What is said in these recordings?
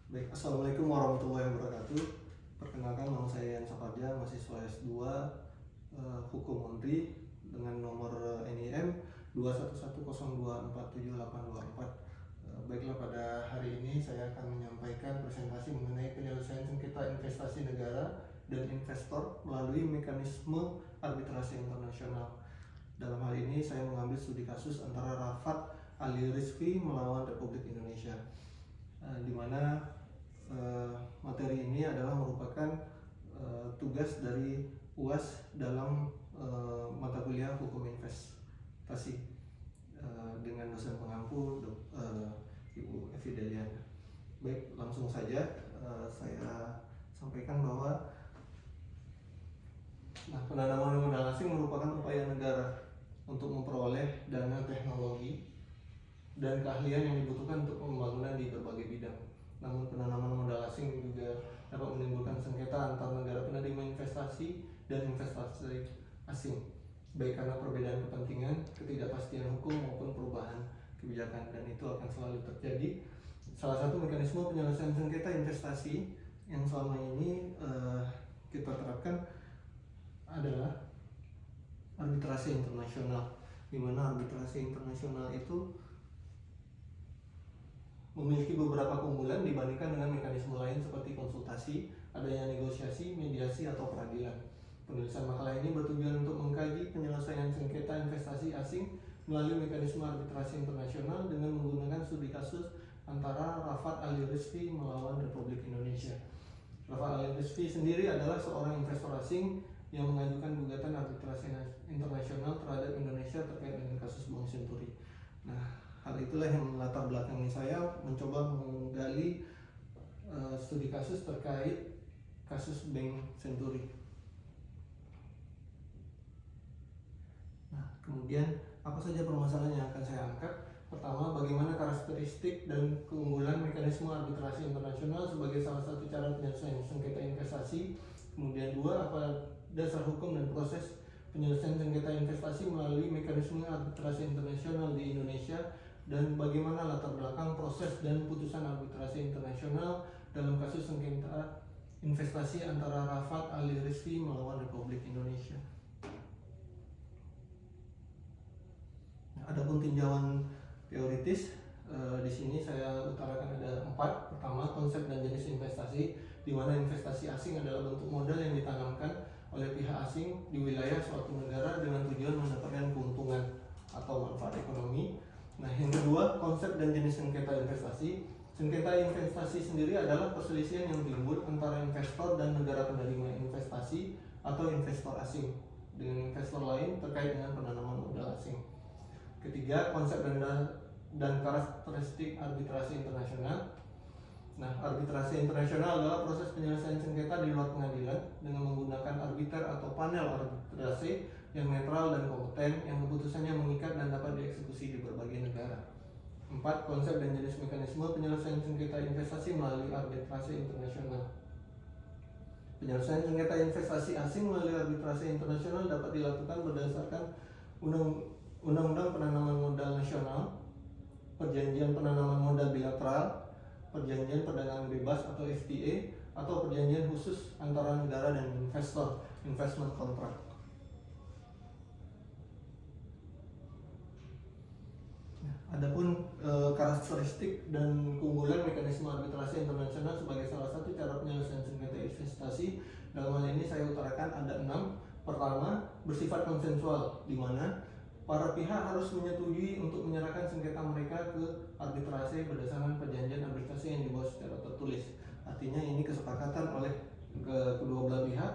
Baik, Assalamualaikum warahmatullahi wabarakatuh. Perkenalkan, nama saya Yan Saparja, mahasiswa S2 Hukum Undri dengan nomor NIM 2110247824. Baiklah, pada hari ini saya akan menyampaikan presentasi mengenai penyelesaian sengketa investasi negara dan investor melalui mekanisme arbitrase internasional. Dalam hal ini saya mengambil studi kasus antara Rafat Ali Rizvi melawan Republik Indonesia, di mana materi ini adalah merupakan tugas dari UAS dalam mata kuliah hukum investasi dengan dosen pengampu Ibu Evi Deliana. Baik, langsung saja saya sampaikan bahwa penanaman modal asing merupakan upaya negara untuk memperoleh dana teknologi dan keahlian yang dibutuhkan untuk pembangunan di berbagai bidang. Namun penanaman modal asing juga dapat menimbulkan sengketa antar negara penerima investasi dan investasi asing, baik karena perbedaan kepentingan, ketidakpastian hukum maupun perubahan kebijakan, dan itu akan selalu terjadi. Salah satu mekanisme penyelesaian sengketa investasi yang selama ini kita terapkan adalah arbitrase internasional, di mana arbitrase internasional itu memiliki beberapa keunggulan dibandingkan dengan mekanisme lain seperti konsultasi, adanya negosiasi, mediasi, atau peradilan. Penulisan makalah ini bertujuan untuk mengkaji penyelesaian sengketa investasi asing melalui mekanisme arbitrase internasional dengan menggunakan studi kasus antara Rafat Ali Rizvi melawan Republik Indonesia. Rafat Ali Rizvi sendiri adalah seorang investor asing yang mengajukan gugatan arbitrase internasional terhadap Indonesia terkait dengan kasus Bank Senturi. Nah, hal itulah yang melatar belakangi saya mencoba menggali studi kasus terkait kasus Bank Senturi. Nah, kemudian apa saja permasalahan yang akan saya angkat? Pertama, bagaimana karakteristik dan keunggulan mekanisme arbitrase internasional sebagai salah satu cara penyelesaian sengketa investasi. Kemudian dua, apa dasar hukum dan proses penyelesaian sengketa investasi melalui mekanisme arbitrase internasional di Indonesia, dan bagaimana latar belakang proses dan putusan arbitrase internasional dalam kasus sengketa investasi antara Rafat Ali Rizvi melawan Republik Indonesia. Nah, adapun tinjauan teoritis, di sini saya utarakan ada 4. Pertama, konsep dan jenis investasi, di mana investasi asing adalah bentuk modal yang ditanamkan oleh pihak asing di wilayah suatu negara dengan tujuan mendapatkan keuntungan atau manfaat ekonomi. Nah, yang kedua, konsep dan jenis sengketa investasi. Sengketa investasi sendiri adalah perselisihan yang timbul antara investor dan negara penerima investasi atau investor asing dengan investor lain terkait dengan penanaman modal asing. Ketiga, konsep dan karakteristik arbitrase internasional. Nah, arbitrase internasional adalah proses penyelesaian sengketa di luar pengadilan dengan menggunakan arbiter atau panel arbitrase yang netral dan kompeten, yang keputusannya mengikat dan dapat dieksekusi di berbagai negara. 4. Konsep dan jenis mekanisme penyelesaian sengketa investasi melalui arbitrase internasional. Penyelesaian sengketa investasi asing melalui arbitrase internasional dapat dilakukan berdasarkan Undang-Undang Penanaman Modal Nasional, Perjanjian Penanaman Modal Bilateral, Perjanjian Perdagangan Bebas atau FTA, atau perjanjian khusus antara negara dan investor, investment contract. Adapun karakteristik dan keunggulan mekanisme arbitrase internasional sebagai salah satu cara penyelesaian sengketa investasi, dalam hal ini saya utarakan ada 6. Pertama, bersifat konsensual, di mana para pihak harus menyetujui untuk menyerahkan sengketa mereka ke arbitrase berdasarkan perjanjian arbitrase yang dibuat secara tertulis. Artinya ini kesepakatan oleh kedua belah pihak.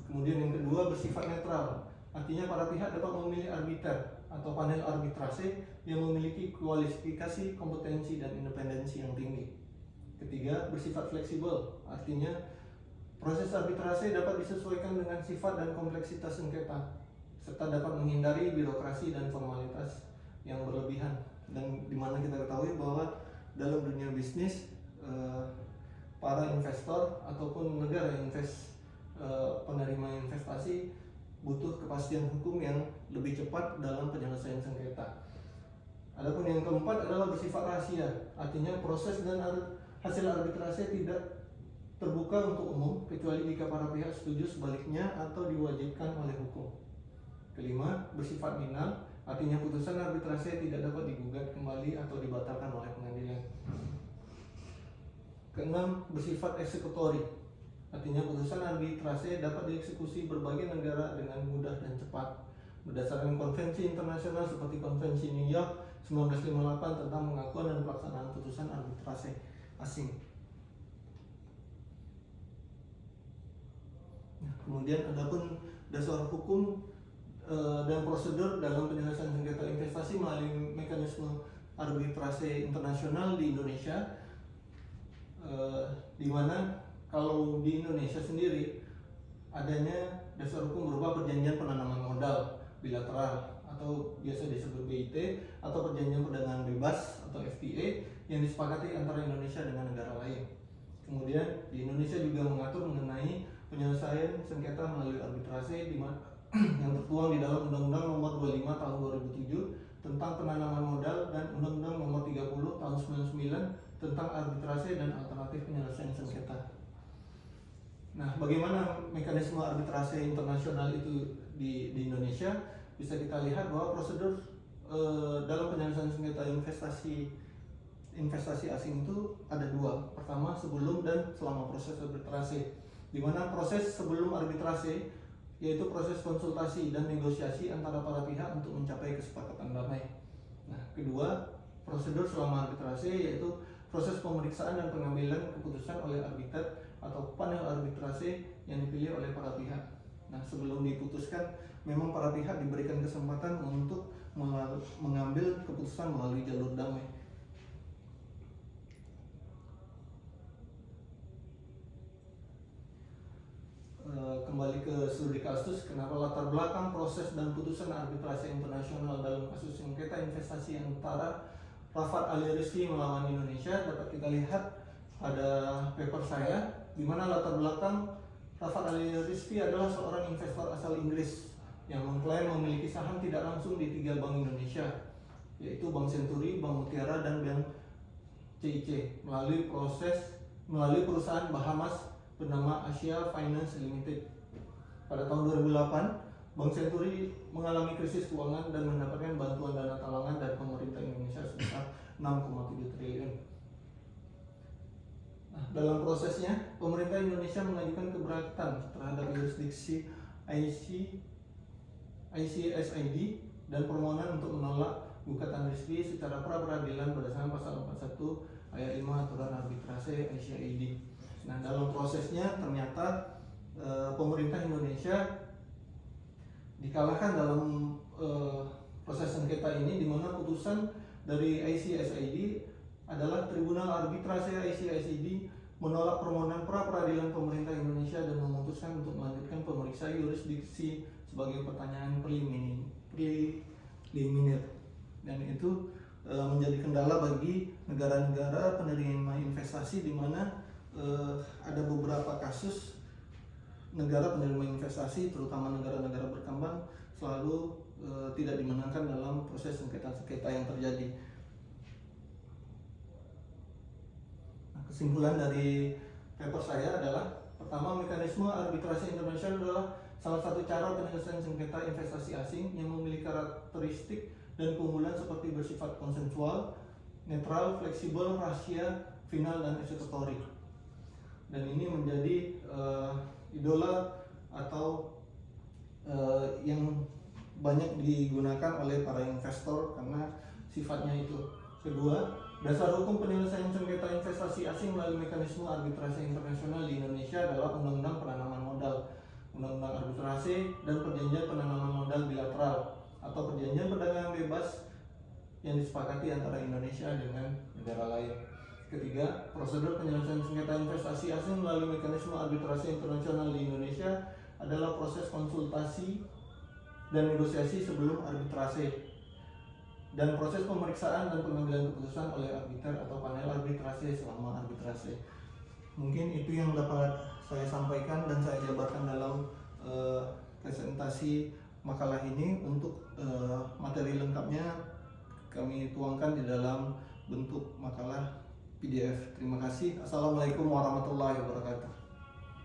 Kemudian yang kedua, bersifat netral. Artinya para pihak dapat memilih arbiter atau panel arbitrase yang memiliki kualifikasi, kompetensi, dan independensi yang tinggi. Ketiga, bersifat fleksibel. Artinya proses arbitrase dapat disesuaikan dengan sifat dan kompleksitas sengketa, serta dapat menghindari birokrasi dan formalitas yang berlebihan. Dan dimana kita ketahui bahwa dalam dunia bisnis, para investor ataupun negara penerima investasi butuh kepastian hukum yang lebih cepat dalam penyelesaian sengketa. Adapun yang keempat adalah bersifat rahasia, artinya proses dan hasil arbitrase tidak terbuka untuk umum kecuali jika para pihak setuju sebaliknya atau diwajibkan oleh hukum. Kelima, bersifat final, artinya putusan arbitrase tidak dapat digugat kembali atau dibatalkan oleh pengadilan. Keenam, bersifat eksekutori, artinya putusan arbitrase dapat dieksekusi berbagai negara dengan mudah dan cepat berdasarkan konvensi internasional seperti Konvensi New York 1958 tentang pengakuan dan pelaksanaan putusan arbitrase asing. Kemudian adapun dasar hukum dan prosedur dalam penyelesaian sengketa investasi melalui mekanisme arbitrase internasional di Indonesia, di mana kalau di Indonesia sendiri adanya dasar hukum berupa perjanjian penanaman modal bilateral atau biasa disebut BIT atau perjanjian perdagangan bebas atau FTA yang disepakati antara Indonesia dengan negara lain. Kemudian di Indonesia juga mengatur mengenai penyelesaian sengketa melalui arbitrase yang tertuang di dalam Undang-Undang Nomor 25 Tahun 2007 tentang penanaman modal dan Undang-Undang Nomor 30 Tahun 99 tentang arbitrase dan alternatif penyelesaian sengketa. Nah, bagaimana mekanisme arbitrase internasional itu di Indonesia? Bisa kita lihat bahwa prosedur dalam penyelesaian sengketa investasi asing itu ada dua. Pertama, sebelum dan selama proses arbitrase, di mana proses sebelum arbitrase yaitu proses konsultasi dan negosiasi antara para pihak untuk mencapai kesepakatan damai. Nah, kedua, prosedur selama arbitrase yaitu proses pemeriksaan dan pengambilan keputusan oleh arbiter atau panel arbitrase yang dipilih oleh para pihak. Nah, sebelum diputuskan, memang para pihak diberikan kesempatan untuk mengambil keputusan melalui jalur damai. Kembali ke studi kasus, kenapa latar belakang proses dan putusan arbitrase internasional dalam kasus sengketa investasi antara Rafat Ali Rizvi melawan Indonesia dapat kita lihat pada paper saya, di mana latar belakang Rafat Ali Rizvi adalah seorang investor asal Inggris yang mengklaim memiliki saham tidak langsung di 3 bank Indonesia, yaitu Bank Senturi, Bank Mutiara, dan Bank CIC melalui perusahaan Bahamas bernama Asia Finance Limited. Pada tahun 2008, Bank Senturi mengalami krisis keuangan dan mendapatkan bantuan dana talangan dari pemerintah Indonesia sebesar 6,7 triliun. Nah, dalam prosesnya, pemerintah Indonesia mengajukan keberatan terhadap yurisdiksi ICSID dan permohonan untuk menolak gugatan Rizvi secara pra-peradilan berdasarkan pasal 41 ayat 5 aturan arbitrase ICSID. Nah, dalam prosesnya ternyata pemerintah Indonesia dikalahkan dalam proses sengketa ini, di mana putusan dari ICSID adalah Tribunal Arbitrase ICSID menolak permohonan pra-peradilan pemerintah Indonesia dan memutuskan untuk melanjutkan pemeriksaan yurisdiksi sebagai pertanyaan preliminar, dan itu menjadi kendala bagi negara-negara penerima investasi, di mana ada beberapa kasus negara penerima investasi, terutama negara-negara berkembang, selalu tidak dimenangkan dalam proses sengketa-sengketa yang terjadi. Nah, kesimpulan dari paper saya adalah, pertama, mekanisme arbitrase internasional adalah salah satu cara penyelesaian sengketa investasi asing yang memiliki karakteristik dan keunggulan seperti bersifat konsensual, netral, fleksibel, rahasia, final, dan eksekutori. Dan ini menjadi idola atau yang banyak digunakan oleh para investor karena sifatnya itu. Kedua, dasar hukum penyelesaian sengketa investasi asing melalui mekanisme arbitrase internasional di Indonesia adalah Undang-Undang Penanaman Modal, Undang-Undang Arbitrase, dan Perjanjian Penanaman Modal Bilateral atau Perjanjian Perdagangan Bebas yang disepakati antara Indonesia dengan negara lain. Ketiga, prosedur penyelesaian sengketa investasi asing melalui mekanisme arbitrase internasional di Indonesia adalah proses konsultasi dan negosiasi sebelum arbitrase, dan proses pemeriksaan dan pengambilan keputusan oleh arbiter atau panel arbitrase selama arbitrase. Mungkin itu yang dapat saya sampaikan dan saya jabarkan dalam presentasi makalah ini. Untuk materi lengkapnya kami tuangkan di dalam bentuk makalah PDF. Terima kasih. Assalamualaikum warahmatullahi wabarakatuh.